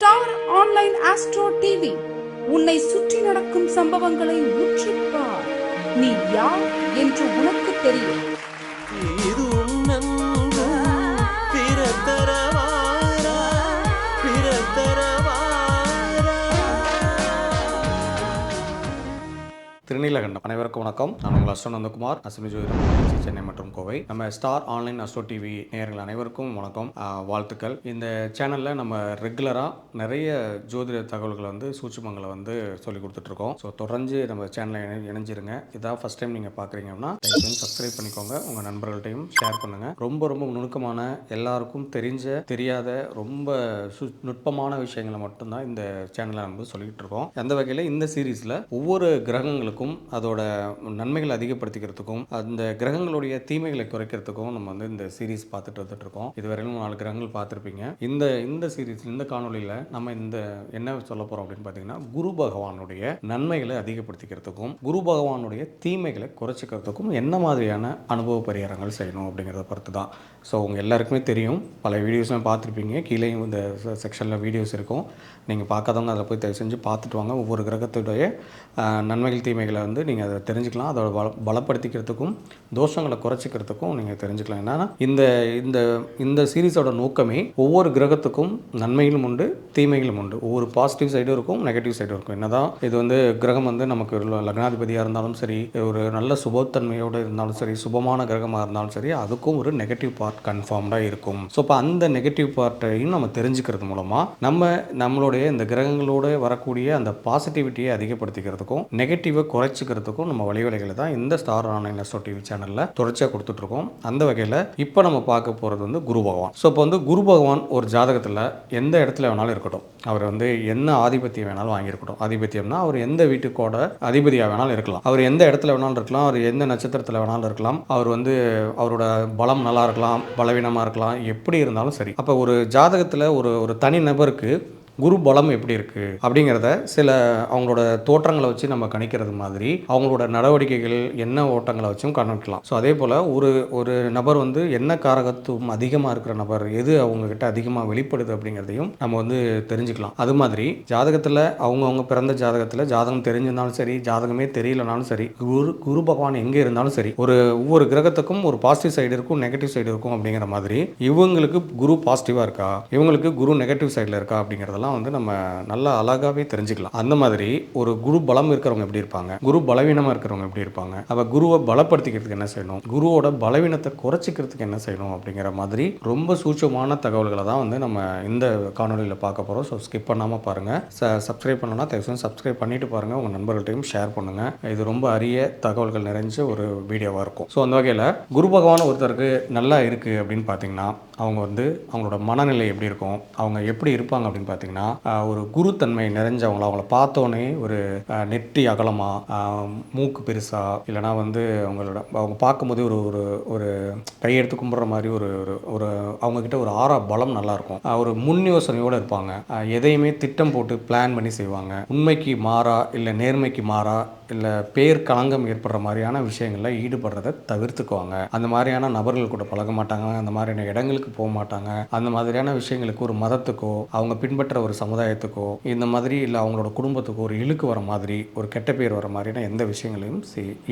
Star online astro TV உன்னை சுற்றி நடக்கும் சம்பவங்களை உற்றுப்பார். நீ யார் என்று உனக்கு தெரியும். திருநீலகண்டம் அனைவருக்கும் வணக்கம். நான் உங்கள் அஸ்ட்ரோநந்தகுமார், அஸ்வினி ஜோதிடம், சென்னை மற்றும் கோவை. நம்ம ஸ்டார் ஆன்லைன் அஸ்ட்ரோ டிவி நேயர்கள் அனைவருக்கும் வணக்கம், வாழ்த்துக்கள். இந்த சேனலில் நம்ம ரெகுலராக நிறைய ஜோதிட தகவல்களை சூட்சுமங்களை சொல்லி கொடுத்துட்ருக்கோம். ஸோ தொடர்ந்து நம்ம சேனலில் இணைஞ்சிருங்க. இதான் ஃபஸ்ட் டைம் நீங்கள் பார்க்குறீங்கன்னா சப்ஸ்கிரைப் பண்ணிக்கோங்க, உங்கள் நண்பர்கள்ட்டையும் ஷேர் பண்ணுங்கள். ரொம்ப ரொம்ப நுணுக்கமான, எல்லாருக்கும் தெரியாத ரொம்ப நுட்பமான விஷயங்களை மட்டும்தான் இந்த சேனலில் நம்ம சொல்லிக்கிட்டு இருக்கோம். அந்த வகையில் இந்த சீரீஸில் ஒவ்வொரு கிரகங்களுக்கும் அதோட நன்மைகளை அதிகப்படுத்திக்கிறதுக்கும் அந்த கிரகங்களுடைய தீமைகளை குறைக்கிறதுக்கும் நம்ம இந்த சீரீஸ் பார்த்துட்டு வந்துட்டு இருக்கோம். இதுவரையிலும் 4 கிரகங்கள் பார்த்துருப்பீங்க. இந்த சீரீஸ், இந்த காணொலியில் நம்ம என்ன சொல்ல போறோம் அப்படின்னு பார்த்தீங்கன்னா, குரு பகவானுடைய நன்மைகளை அதிகப்படுத்திக்கிறதுக்கும் குரு பகவானுடைய தீமைகளை குறைச்சிக்கிறதுக்கும் என்ன மாதிரியான அனுபவ பரிகாரங்கள் செய்யணும் அப்படிங்கிறத பொறுத்து தான். ஸோ உங்கள் எல்லாருக்குமே தெரியும், பல வீடியோஸ்லாம் பார்த்துருப்பீங்க. கீழேயும் இந்த செக்ஷனில் வீடியோஸ் இருக்கும். நீங்கள் பார்க்காதவங்க அதில் போய் தயவு செஞ்சு பார்த்துட்டு வாங்க. ஒவ்வொரு கிரகத்துடைய நன்மைகள் தீமைகளை நீங்கள் அதை தெரிஞ்சுக்கலாம். அதோட பலப்படுத்திக்கிறதுக்கும் தோஷங்களை குறைச்சிக்கிறதுக்கும் நீங்கள் தெரிஞ்சுக்கலாம். என்னன்னா இந்த சீரீஸோட நோக்கமே ஒவ்வொரு கிரகத்துக்கும் நன்மைகளும் உண்டு, தீமைகளும் உண்டு. ஒவ்வொரு பாசிட்டிவ் சைடும் இருக்கும், நெகட்டிவ் சைடும் இருக்கும். என்னதான் இது கிரகம் நமக்கு லக்னாதிபதியாக இருந்தாலும் சரி, ஒரு நல்ல சுபத்தன்மையோடு இருந்தாலும் சரி, சுபமான கிரகமாக இருந்தாலும் சரி, அதுக்கும் ஒரு நெகட்டிவ் பார்ட் கன்ஃபார்ம்டாக இருக்கும். ஸோ இப்போ அந்த நெகட்டிவ் பார்ட்டையும் நம்ம தெரிஞ்சுக்கிறது மூலமாக நம்மளுடைய இந்த கிரகங்களோடு வரக்கூடிய அந்த பாசிட்டிவிட்டியை அதிகப்படுத்திக்கிறதுக்கும் நெகட்டிவை குறைச்சிக்கிறதுக்கும் நம்ம வழிவகைகளை தான் இந்த ஸ்டார் ஆன்லைன் அஸ்ட்ரோ டிவி சேனலில் தொடர்ச்சியாக கொடுத்துட்ருக்கோம். அந்த வகையில் இப்போ நம்ம பார்க்க போகிறது குரு பகவான். ஸோ இப்போ குரு பகவான் ஒரு ஜாதகத்தில் எந்த இடத்துல வேணாலும் இருக்கட்டும், அவர் என்ன ஆதிபத்தியம் வேணாலும் வாங்கியிருக்கட்டும். ஆதிபத்தியம்னா அவர் எந்த வீட்டுக்கோட அதிபதியாக வேணாலும் இருக்கலாம், அவர் எந்த இடத்துல வேணாலும் இருக்கலாம், அவர் எந்த நட்சத்திரத்தில் வேணாலும் இருக்கலாம், அவர் அவரோட பலம் நல்லா இருக்கலாம், பலவீனமாக இருக்கலாம், எப்படி இருந்தாலும் சரி. அப்போ ஒரு ஜாதகத்தில் ஒரு தனி நபருக்கு குரு பலம் எப்படி இருக்குது அப்படிங்கிறத சில அவங்களோட தோற்றங்களை வச்சு நம்ம கணிக்கிறது மாதிரி அவங்களோட நடவடிக்கைகள் என்ன ஓட்டங்களை வச்சும் கணிக்கலாம். ஸோ அதே போல் ஒரு நபர் என்ன காரகத்துவம் அதிகமாக இருக்கிற நபர், எது அவங்கக்கிட்ட அதிகமாக வெளிப்படுது அப்படிங்கிறதையும் நம்ம தெரிஞ்சுக்கலாம். அது மாதிரி ஜாதகத்தில் அவங்க பிறந்த ஜாதகத்தில் ஜாதகம் தெரிஞ்சிருந்தாலும் சரி, ஜாதகமே தெரியலனாலும் சரி, குரு பகவான் எங்கே இருந்தாலும் சரி, ஒவ்வொரு கிரகத்துக்கும் ஒரு பாசிட்டிவ் சைடு இருக்கும், நெகட்டிவ் சைடு இருக்கும். அப்படிங்கிற மாதிரி இவங்களுக்கு குரு பாசிட்டிவாக இருக்கா, இவங்களுக்கு குரு நெகட்டிவ் சைடில் இருக்கா அப்படிங்கிறதெல்லாம் நம்ம நல்லா அழகாவே தெரிஞ்சுக்கலாம். அந்த மாதிரி ஒரு குரு பலம் இருக்கிறவங்க எப்படி இருப்பாங்க, குரு பலவீனமா இருக்கிறவங்க எப்படி இருப்பாங்க, அப்ப குருவை பலப்படுத்திக்கிறதுக்கு என்ன செய்யணும், குருவோட பலவீனத்தை குறைச்சிக்கிறதுக்கு என்ன செய்யணும் அப்படிங்கிற மாதிரி ரொம்ப சூட்சமான தகவல்களை தான் நம்ம இந்த காணொலியில் பார்க்க போறோம். ஸோ ஸ்கிப் பண்ணாம பாருங்க. சப்ஸ்கிரைப் பண்ணணும்னா தயவுசெய்து சப்ஸ்கிரைப் பண்ணிட்டு பாருங்க, உங்க நண்பர்கள்ட்டையும் ஷேர் பண்ணுங்க. இது ரொம்ப அரிய தகவல்கள் நிறைஞ்ச ஒரு வீடியோவா இருக்கும். ஸோ அந்த வகையில் குரு பகவான் ஒருத்தருக்கு நல்லா இருக்கு அப்படின்னு பார்த்தீங்கன்னா, அவங்க அவங்களோட மனநிலை எப்படி இருக்கும், அவங்க எப்படி இருப்பாங்க அப்படின்னு பார்த்தீங்கன்னா, ஒரு குருத்தன்மை நிறைஞ்சவங்களா, அவங்கள பார்த்தோன்னே ஒரு நெற்றி அகலமா, மூக்கு பெருசா, இல்லைனா அவங்க பார்க்கும்போது ஒரு கையெடுத்து கும்பிட்ற மாதிரி ஒரு அவங்கக்கிட்ட ஒரு ஆறா பலம் நல்லாயிருக்கும். ஒரு முன் யோசனையோடு இருப்பாங்க. எதையுமே திட்டம் போட்டு பிளான் பண்ணி செய்வாங்க. உண்மைக்கு மாறா, இல்லை நேர்மைக்கு மாறா, இல்லை பேர் களங்கம் ஏற்படுற மாதிரியான விஷயங்களில் ஈடுபடுறதை தவிர்த்துக்குவாங்க. அந்த மாதிரியான நபர்கள் கூட பழக மாட்டாங்க, அந்த மாதிரியான இடங்களுக்கு போக மாட்டாங்க. அந்த மாதிரியான விஷயங்களுக்கு ஒரு மதத்துக்கோ, அவங்க பின்பற்ற ஒரு சமுதாயத்துக்கோ, இந்த மாதிரி இல்லை அவங்களோட குடும்பத்துக்கோ ஒரு இழுக்கு வர மாதிரி, ஒரு கெட்ட பேர் வர மாதிரியான எந்த விஷயங்களையும்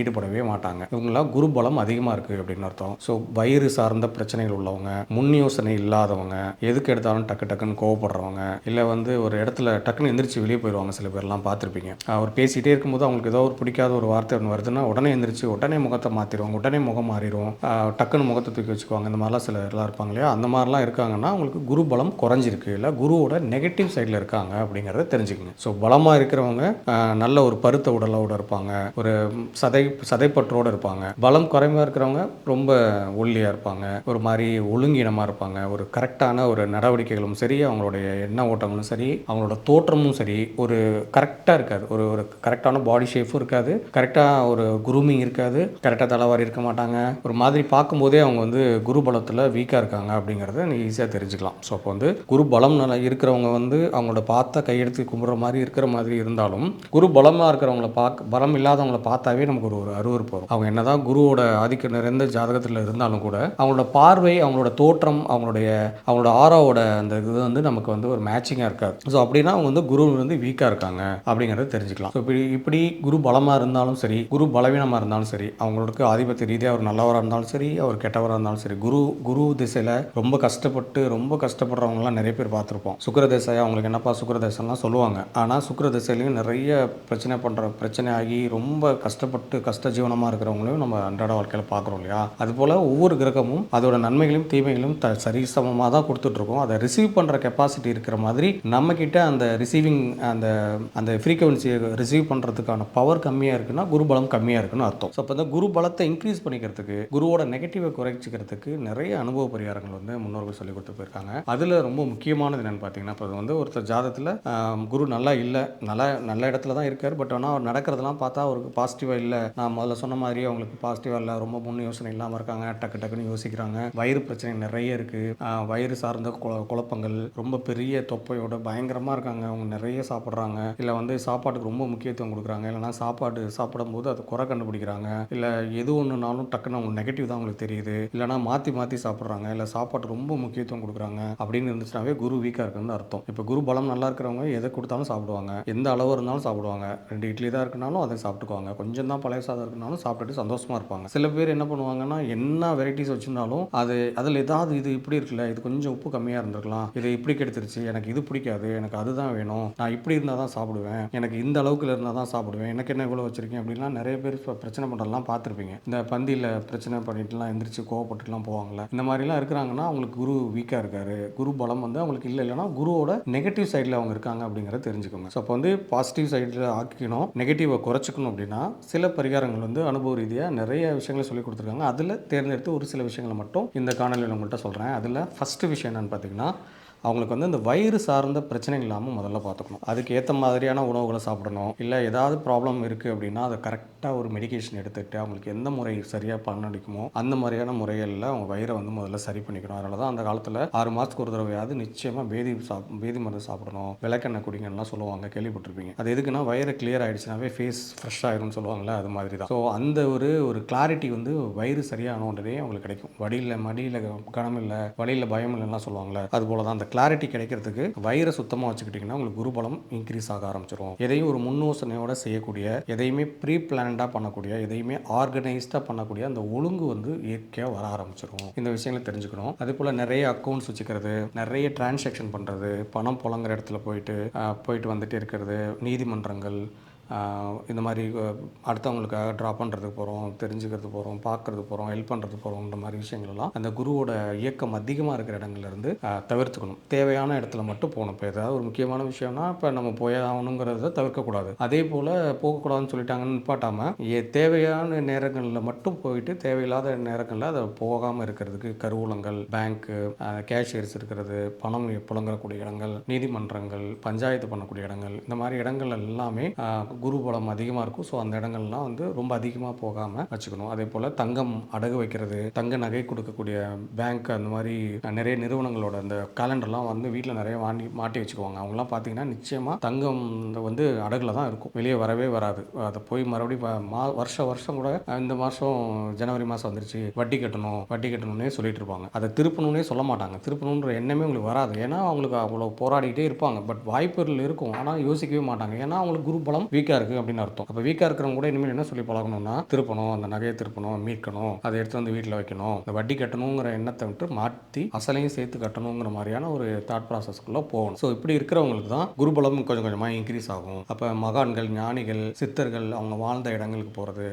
ஈடுபடவே மாட்டாங்க. இவங்களாம் குரு பலம் அதிகமாக இருக்குது அப்படின்னு அர்த்தம். ஸோ வயிறு சார்ந்த பிரச்சனைகள் உள்ளவங்க, முன் யோசனை இல்லாதவங்க, எதுக்கு எடுத்தாலும் டக்குன்னு கோவப்படுறவங்க, இல்லை ஒரு இடத்துல டக்குன்னு எந்திரிச்சு வெளியே போயிடுவாங்க. சில பேர்லாம் பார்த்துருப்பீங்க. அவர் பேசிகிட்டே இருக்கும்போது அவங்களுக்கு ஏதோ ஒரு பிடிக்காத ஒரு வார்த்தை ஒன்று வருதுன்னா உடனே எந்திரிச்சு உடனே முகத்தை மாற்றிடுவாங்க, உடனே முகம் மாறிடும், டக்குன்னு முகத்தை தூக்கி வச்சுக்குவாங்க. இந்த மாதிரிலாம் சிலர்லாம் இருப்பாங்க இல்லையா? அந்த மாதிரிலாம் இருக்காங்கன்னா அவங்களுக்கு குரு பலம் குறைஞ்சிருக்கு, இல்லை குருவோட நெகட்டிவ் சைடில் இருக்காங்க அப்படிங்கிறத தெரிஞ்சுக்கங்க. ஸோ பலமாக இருக்கிறவங்க நல்ல ஒரு பருத்த உடலோடு இருப்பாங்க, ஒரு சதைப்பற்றோடு இருப்பாங்க. பலம் குறைவாக இருக்கிறவங்க ரொம்ப ஒல்லியாக இருப்பாங்க, ஒரு மாதிரி ஒழுங்கீனமாக இருப்பாங்க. ஒரு கரெக்டான ஒரு நடவடிக்கைகளும் சரி, அவங்களுடைய எண்ண ஓட்டங்களும் சரி, அவங்களோட தோற்றமும் சரி, ஒரு கரெக்டாக இருக்காது. ஒரு கரெக்டான பாடி ஷேப்பும் இருக்காது, கரெக்டாக ஒரு குரூமிங் இருக்காது, கரெக்டாக தலைவாரி இருக்க மாட்டாங்க. ஒரு மாதிரி பார்க்கும்போதே அவங்க குரு பலத்தில் வீக்காக இருக்காங்க அப்படிங்கிறத நீங்கள் ஈஸியாக தெரிஞ்சுக்கலாம். ஸோ அப்போ குரு பலம் நல்லா இருக்கிறவங்க வந்து அவங்களோட பார்த்தா கையெடுத்து கும்பிட்ற மாதிரி இருக்கிற மாதிரி இருந்தாலும் குரு பலமாக இருக்கிறவங்கள பலம் இல்லாதவங்கள பார்த்தாவே நமக்கு ஒரு அருவருப்பு வரும். அவங்க என்னதான் குருவோட ஆதிக்கம் நிறைந்த ஜாதகத்தில் இருந்தாலும் கூட அவங்களோட பார்வை, அவங்களோட தோற்றம், அவங்களோட ஆராவோட அந்த இது வந்து நமக்கு வந்து ஒரு மேட்சிங்காக இருக்காது. ஸோ அப்படின்னா அவங்க வந்து குரு வந்து வீக்காக இருக்காங்க அப்படிங்கிறத தெரிஞ்சுக்கலாம். ஸோ இப்படி குரு பலமாக இருந்தாலும் சரி, குரு பலவீனமாக இருந்தாலும் சரி, அவங்களுக்கு ஆதிபத்திய ரீதியாக அவர் நல்லவராக இருந்தாலும் சரி, அவர் கெட்டவராக இருந்தாலும் சரி, குரு திசையில் ரொம்ப கஷ்டப்படுறவங்கலாம் நிறைய பேர் பார்த்துருப்போம். சுக்கிர திசை அவங்களுக்கு என்னப்பா சுக்கிர திசைலாம் சொல்லுவாங்க. ஆனால் சுக்கிர திசையிலையும் நிறைய பிரச்சனை ஆகி ரொம்ப கஷ்ட ஜீவனமாக இருக்கிறவங்களையும் நம்ம அன்றாட வாழ்க்கையில் பார்க்குறோம் இல்லையா? அதுபோல் ஒவ்வொரு கிரகமும் அதோட நன்மைகளையும் தீமைகளையும் சரிசமமாக தான் கொடுத்துட்ருக்கோம். அதை ரிசீவ் பண்ணுற கெப்பாசிட்டி இருக்கிற மாதிரி நம்மக்கிட்ட அந்த ரிசீவிங் அந்த ஃப்ரீக்வன்சியை ரிசீவ் பண்ணுறதுக்கான பவர் கம்மியாக இருக்குன்னா குரு பலம் கம்மியாக இருக்குன்னு அர்த்தம். ஸோ அப்போ இந்த குரு பலத்தை இன்க்ரீஸ் பண்ணிக்கிறதுக்கு, குருவோட நெகட்டிவை குறைச்சிக்கிறதுக்கு நிறைய அனுபவ பரிகாரங்கள் வந்து முன்னோர்கள் சொல்லி கொடுத்து போயிருக்காங்க. அதில் ரொம்ப முக்கியமானது என்னென்னு பார்த்தீங்கன்னா, இப்போ வந்து ஒருத்தர் ஜாதகத்தில் குரு நல்லா இல்லை, நல்ல இடத்துல தான் இருக்கார். பட் ஆனால் அவர் நடக்கிறதெல்லாம் பார்த்தா அவருக்கு பாசிட்டிவாக இல்லை. நான் முதல்ல சொன்ன மாதிரி அவங்களுக்கு பாசிட்டிவாக இல்லை, ரொம்ப முன் யோசனை இல்லாமல் இருக்காங்க, டக்குன்னு யோசிக்கிறாங்க, வயிறு பிரச்சனை நிறைய இருக்குது, வயிறு சார்ந்த குழப்பங்கள், ரொம்ப பெரிய தொப்பையோட பயங்கரமாக இருக்காங்க, அவங்க நிறைய சாப்பிட்றாங்க, இல்லை வந்து சாப்பாட்டுக்கு ரொம்ப முக்கியத்துவம் கொடுக்குறாங்க, இல்லைனா சாப்பிடும்போது அதை குறை கண்டுபிடிக்கிறாங்க, இல்லை எது ஒன்றுனாலும் டக்குன்னு அவங்க நெகட்டிவ் தான் அவங்களுக்கு தெரியுது, இல்லைனா மாற்றி சாப்பிட்றாங்க, இல்லை சாப்பாட்டு ரொம்ப முக்கியத்துவம் கொடுக்குறாங்க அப்படின்னு இருந்துச்சுனாவே குரு வீக்காக இருக்குன்னு அர்த்தம். இப்போ குரு பலம் நல்லா இருக்கிறவங்க எதை கொடுத்தாலும் சாப்பிடுவாங்க, எந்த அளவு இருந்தாலும் சாப்பிடுவாங்க. 2 இட்லி தான் இருக்குனாலும் அதை சாப்பிட்டுக்குவாங்க, கொஞ்சம் தான் பழைய சாதம் இருக்குனாலும் சாப்பிட்டுட்டு சந்தோஷமாக இருப்பாங்க. சில பேர் என்ன பண்ணுவாங்கன்னா, என்ன வெரைட்டிஸ் வச்சுருந்தாலும் அதில் ஏதாவது இது இப்படி இருக்குல்ல, இது கொஞ்சம் உப்பு கம்மியாக இருந்திருக்கலாம், இது இப்படி கெடுத்துருச்சு, எனக்கு இது பிடிக்காது, எனக்கு அதுதான் வேணும், நான் இப்படி இருந்தால் தான் சாப்பிடுவேன், எனக்கு இந்த அளவுக்கு இருந்தால் தான் சாப்பிடுவேன், எனக்கு என்ன இவ்வளோ வச்சுருக்கேன் அப்படின்லாம் நிறைய பேர் பிரச்சனை பண்ணுறதுலாம் பார்த்துருப்பீங்க. இந்த பந்தியில் பிரச்சனை பண்ணிட்டுலாம் எந்திரிச்சு கோவப்பட்டுலாம் போவாங்களே, இந்த மாதிரிலாம் இருக்கிறாங்கன்னா அவங்களுக்கு குரு வீக்காக இருக்காரு, குரு பலம் வந்து அவங்களுக்கு இல்லைன்னா குருவோட நெகட்டிவ் சைடில் அவங்க இருக்காங்க அப்படிங்கிறத தெரிஞ்சுக்கோங்க. ஸோ அப்போ வந்து பாசிட்டிவ் சைடில் ஆக்கிக்கணும், நெகட்டிவை குறைச்சிக்கணும் அப்படின்னா சில பரிகாரங்கள் வந்து அனுபவ ரீதியாக நிறைய விஷயங்களை சொல்லி கொடுத்துருக்காங்க. அதில் தேர்ந்தெடுத்து ஒரு சில விஷயங்களை மட்டும் இந்த காணொலியில் உங்கள்கிட்ட சொல்கிறேன். அதில் ஃபஸ்ட்டு விஷயம் என்னென்னு பார்த்தீங்கன்னா, அவங்களுக்கு வந்து இந்த வயிறு சார்ந்த பிரச்சனை இல்லாமல் முதல்ல பார்த்துக்கணும். அதுக்கு ஏற்ற மாதிரியான உணவுகளை சாப்பிடணும். இல்லை ஏதாவது ப்ராப்ளம் இருக்குது அப்படின்னா அதை கரெக்டாக ஒரு மெடிக்கேஷன் எடுத்துகிட்டு அவங்களுக்கு எந்த முறை சரியாக பலனளிக்குமோ அந்த மாதிரியான முறைகளில் அவங்க வயிறை வந்து முதல்ல சரி பண்ணிக்கணும். அதனால தான் அந்த காலத்தில் 6 மாதத்துக்கு ஒரு தடவையாவது நிச்சயமாக பேதி மருந்து சாப்பிடணும், விளக்கெண்ணெய் குடிங்கலாம் சொல்லுவாங்க, கேள்விப்பட்டிருப்பீங்க. அது எதுக்குன்னா வயிறு கிளியர் ஆகிடுச்சுனாவே ஃபேஸ் ஃப்ரெஷ் ஆகிரும்னு சொல்லுவாங்களே, அது மாதிரி தான். ஸோ அந்த ஒரு கிளாரிட்டி வந்து வயிறு சரியான உடனே அவங்களுக்கு கிடைக்கும். மடியில் கனம் இல்லை, வழியில் பயம் இல்லைன்னா சொல்லுவாங்களே, அது போல தான் அந்த கிளாரிட்டி கிடைக்கிறதுக்கு வயிறை சுத்தமாக வச்சுக்கிட்டிங்கன்னா உங்களுக்கு குருபலம் இன்க்ரீஸ் ஆக ஆரம்பிச்சிடும். எதையும் ஒரு முன்னோசனையோட செய்யக்கூடிய, எதையுமே ப்ரீ பிளான்டாக பண்ணக்கூடிய, எதையுமே ஆர்கனைஸ்டாக பண்ணக்கூடிய அந்த ஒழுங்கு வந்து இயற்கையாக வர ஆரம்பிச்சிடும். இந்த விஷயங்களை தெரிஞ்சுக்கணும். அதே போல் நிறைய அக்கௌண்ட்ஸ் வச்சுக்கிறது, நிறைய டிரான்சாக்ஷன் பண்ணுறது, பணம் புழங்குற இடத்துல போயிட்டு வந்துட்டு இருக்கிறது, நீதிமன்றங்கள், இந்த மாதிரி அடுத்தவங்களுக்காக ட்ரா பண்ணுறதுக்கு போகிறோம், தெரிஞ்சுக்கிறதுக்கு போகிறோம், பார்க்குறதுக்கு போகிறோம், ஹெல்ப் பண்ணுறதுக்கு போகிறோம், இந்த மாதிரி விஷயங்கள்லாம் அந்த குருவோட இயக்கம் அதிகமாக இருக்கிற இடங்கள்லேருந்து தவிர்த்துக்கணும். தேவையான இடத்துல மட்டும் போகணும். இப்போ ஏதாவது ஒரு முக்கியமான விஷயம்னா இப்போ நம்ம போயாகணுங்கிறத தவிர்க்கக்கூடாது. அதே போல் போகக்கூடாதுன்னு சொல்லிட்டாங்கன்னு நிப்பாட்டாமல் தேவையான நேரங்களில் மட்டும் போயிட்டு தேவையில்லாத நேரங்களில் அதை போகாமல் இருக்கிறதுக்கு கருவூலங்கள், பேங்க்கு, கேஷியர்ஸ் இருக்கிறது, பணம் புழங்கக்கூடிய இடங்கள், நீதிமன்றங்கள், பஞ்சாயத்து பண்ணக்கூடிய இடங்கள், இந்த மாதிரி இடங்கள் எல்லாமே குரு பலம் அதிகமாக இருக்கும். ஸோ அந்த இடங்கள்லாம் வந்து ரொம்ப அதிகமாக போகாமல் வச்சுக்கணும். அதே போல் தங்கம் அடகு வைக்கிறது, தங்க நகை கொடுக்கக்கூடிய பேங்க், அந்த மாதிரி நிறைய நிறுவனங்களோட அந்த கேலண்டர்லாம் வந்து வீட்டில் நிறைய மாட்டி வச்சுக்குவாங்க. அவங்களாம் பார்த்தீங்கன்னா நிச்சயமாக தங்கம் வந்து அடகுல தான் இருக்கும், வெளியே வரவே வராது. அதை போய் மறுபடியும் வருஷம் கூட இந்த மாதம் ஜனவரி மாதம் வந்துருச்சு, வட்டி கட்டணும்னே சொல்லிட்டு இருப்பாங்க. அதை திருப்பணும்னே சொல்ல மாட்டாங்க. திருப்பணுன்ற எண்ணமே உங்களுக்கு வராது. ஏன்னா அவங்களுக்கு அவ்வளோ போராடிக்கிட்டே இருப்பாங்க. பட் வாய்ப்புகள் இருக்கும், ஆனால் யோசிக்கவே மாட்டாங்க. ஏன்னா அவங்களுக்கு குரு பலம் வீக்காக இருக்குது அப்படின்னு அர்த்தம். அப்போ வீக்காக இருக்கிறவங்க கூட இனிமேல் என்ன சொல்லி பழகணும்னா, திருப்பணும், அந்த நகையை திருப்பணும், மீட்கணும், அதை எடுத்து வந்து வீட்டில் வைக்கணும், இந்த வட்டி கட்டணுங்கிற எண்ணத்தை விட்டு மாற்றி அசலையும் சேர்த்து கட்டணுங்கிற மாதிரியான ஒரு தாட் ப்ராசஸ்க்குள்ளே போகணும். ஸோ இப்படி இருக்கிறவங்களுக்கு தான் குருபலம் கொஞ்சம் கொஞ்சமாக இன்க்ரீஸ் ஆகும். அப்போ மகான்கள், ஞானிகள், சித்தர்கள் அவங்க வாழ்ந்த இடங்களுக்கு போகிறது,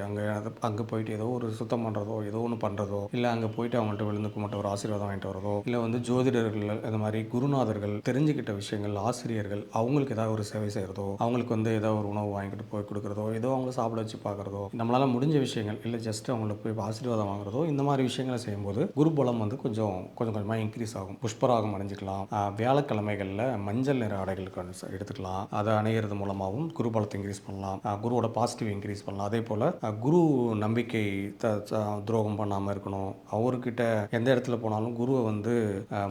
அங்கே போயிட்டு ஏதோ ஒரு சுத்தம் பண்ணுறதோ, ஏதோ ஒன்று பண்ணுறதோ, இல்லை அங்கே போயிட்டு அவங்கள்ட்ட விழுந்து கும்பிட்டு ஒரு ஆசீர்வாதம் வாங்கிட்டு வரதோ, இல்லை வந்து ஜோதிடர்கள், இந்த மாதிரி குருநாதர்கள் தெரிஞ்சுக்கிட்ட விஷயங்கள், ஆசிரியர்கள் அவங்களுக்கு ஏதாவது ஒரு சேவை செய்கிறதோ, அவங்களுக்கு வந்து ஏதாவது ஒரு உணவு வாங்கி வாங்கிட்டு போய் கொடுக்குறதோ, ஏதோ அவங்கள சாப்பிட வச்சு பார்க்குறதோ, நம்மளால் முடிஞ்ச விஷயங்கள் இல்லை ஜஸ்ட் அவங்களுக்கு போய் ஆசீர்வாதம் வாங்குறதோ, இந்த மாதிரி விஷயங்களை செய்யும்போது குரு பலம் வந்து கொஞ்சம் கொஞ்சமாக இன்க்ரீஸ் ஆகும். புஷ்பராகம் அணிஞ்சிக்கலாம். வியாழக்கிழமைகளில் மஞ்சள் நிற ஆடைகள் எடுத்துக்கலாம். அதை அணிகிறது மூலமாகவும் குரு பலத்தை இன்க்ரீஸ் பண்ணலாம். குருவோட பாசிட்டிவ் இன்க்ரீஸ் பண்ணலாம். அதே போல் குரு நம்பிக்கை துரோகம் பண்ணாமல் இருக்கணும். அவர்கிட்ட எந்த இடத்துல போனாலும் குருவை வந்து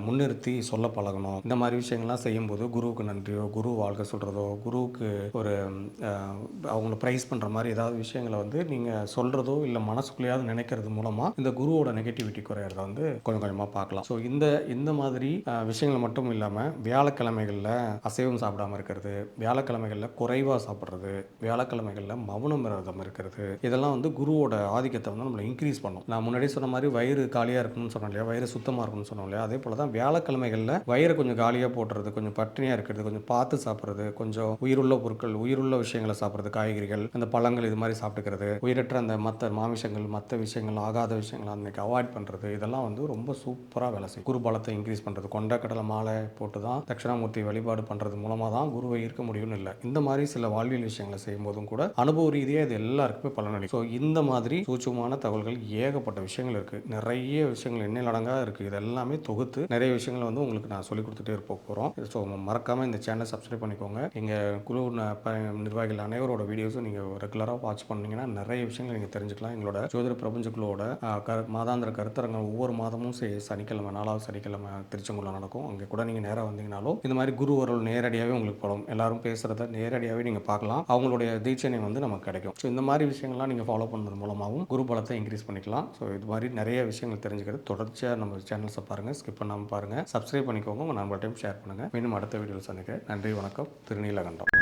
முன்னிறுத்தி சொல்ல பழகணும். இந்த மாதிரி விஷயங்கள்லாம் செய்யும்போது குருவுக்கு நன்றியோ, குரு வாழ்க்கை சொல்கிறதோ, குருவுக்கு ஒரு அவங்கள ப்ரைஸ் பண்ணுற மாதிரி ஏதாவது விஷயங்களை வந்து நீங்கள் சொல்கிறதோ இல்லை மனசுக்குள்ளேயாவது நினைக்கிறது மூலமாக இந்த குருவோட நெகட்டிவிட்டி குறையிறத வந்து கொஞ்சம் கொஞ்சமாக பார்க்கலாம். ஸோ இந்த மாதிரி விஷயங்கள் மட்டும் இல்லாமல் வியாழக்கிழமைகளில் அசைவம் சாப்பிடாம இருக்கிறது, வியாழக்கிழமைகளில் குறைவாக சாப்பிட்றது, வியாழக்கிழமைகளில் மௌனம் விரதம் இருக்கிறது, இதெல்லாம் வந்து குருவோட ஆதிக்கத்தை வந்து நம்மளை இன்க்ரீஸ் பண்ணும். நான் முன்னாடி சொன்ன மாதிரி வயிறு காலியாக இருக்கணும்னு சொன்னோம் இல்லையா, வயிறு சுத்தமாக இருக்கணும்னு சொன்னோம் இல்லையா, அதே போல் தான் வியாழக்கிழமைகளில் வயிறை கொஞ்சம் காலியாக போட்டுறது, கொஞ்சம் பட்டினியாக இருக்கிறது, கொஞ்சம் பார்த்து சாப்பிட்றது, கொஞ்சம் உயிருள்ள பொருட்கள், உயிருள்ள விஷயங்களை சாப்பிட்றது, காய்கறிகள், அந்த பழங்கள், இது மாதிரி சாப்பிட்டுக்கிறது, உயிரற்ற அந்த மற்ற மாமிசங்கள், மற்ற விஷயங்கள், ஆகாத விஷயங்கள் அன்றைக்கி அவாய்ட் பண்ணுறது, இதெல்லாம் வந்து ரொம்ப சூப்பராக வேலை செய்யும். குரு பலத்தை இன்க்ரீஸ் பண்ணுறது, கொண்டக்கடலை மாலை போட்டு தான் தட்சிணாமூர்த்தி வழிபாடு பண்ணுறது மூலமாக தான் குருவை ஈர்க்க முடியும்னு இல்லை. இந்த மாதிரி சில வாழ்வியல் விஷயங்களை செய்யும்போதும் கூட அனுபவ ரீதியாக இது எல்லாருக்குமே பலனளிக்கும். ஸோ இந்த மாதிரி சூட்சமான தகவல்கள் ஏகப்பட்ட விஷயங்கள் இருக்குது. நிறைய விஷயங்கள் எண்ணிலடங்காக இருக்குது. இது எல்லாமே தொகுத்து நிறைய விஷயங்கள் வந்து உங்களுக்கு நான் சொல்லிக் கொடுத்துட்டே இருக்க போகிறோம். ஸோ மறக்காமல் இந்த சேனலை சப்ஸ்கிரைப் பண்ணிக்கோங்க. எங்கள் குழு நிர்வாகிகள் அனைவரோட வீடியோஸும் நீங்கள் ரெகுலராக வாட்ச் பண்ணிங்கன்னா நிறைய விஷயங்கள் நீங்கள் தெரிஞ்சுக்கலாம். எங்களோட ஜோதிட பிரபஞ்ச குழுவோட மாதாந்திர கருத்தரங்கள் ஒவ்வொரு மாதமும் சனிக்கிழமை 4வது சனிக்கிழமை திருச்செங்கோலில் நடக்கும். அங்கே கூட நீங்கள் நேராக வந்தீங்கனாலும் இந்த மாதிரி குரு வரல் நேரடியாகவே உங்களுக்கு படும். எல்லாரும் பேசுகிறத நேரடியாகவே நீங்கள் பார்க்கலாம். அவங்களுடைய தீட்சணை வந்து நமக்கு கிடைக்கும். ஸோ இந்த மாதிரி விஷயங்கள்லாம் நீங்கள் ஃபாலோ பண்ணுறது மூலமாகவும் குரு பலத்தை இன்க்ரீஸ் பண்ணிக்கலாம். ஸோ இது மாதிரி நிறைய விஷயங்கள் தெரிஞ்சுக்கிறது தொடர்ச்சியாக நம்ம சேனல்ஸை பாருங்கள், ஸ்கிப் பண்ணாமல் பாருங்கள், சப்ஸ்கிரைப் பண்ணிக்கோங்க, உங்கள் நண்பர்கிட்டையும் ஷேர் பண்ணுங்கள். மீண்டும் அடுத்த வீடியோவில் சந்திக்கிறேன். நன்றி, வணக்கம். திருநீலகண்டம்.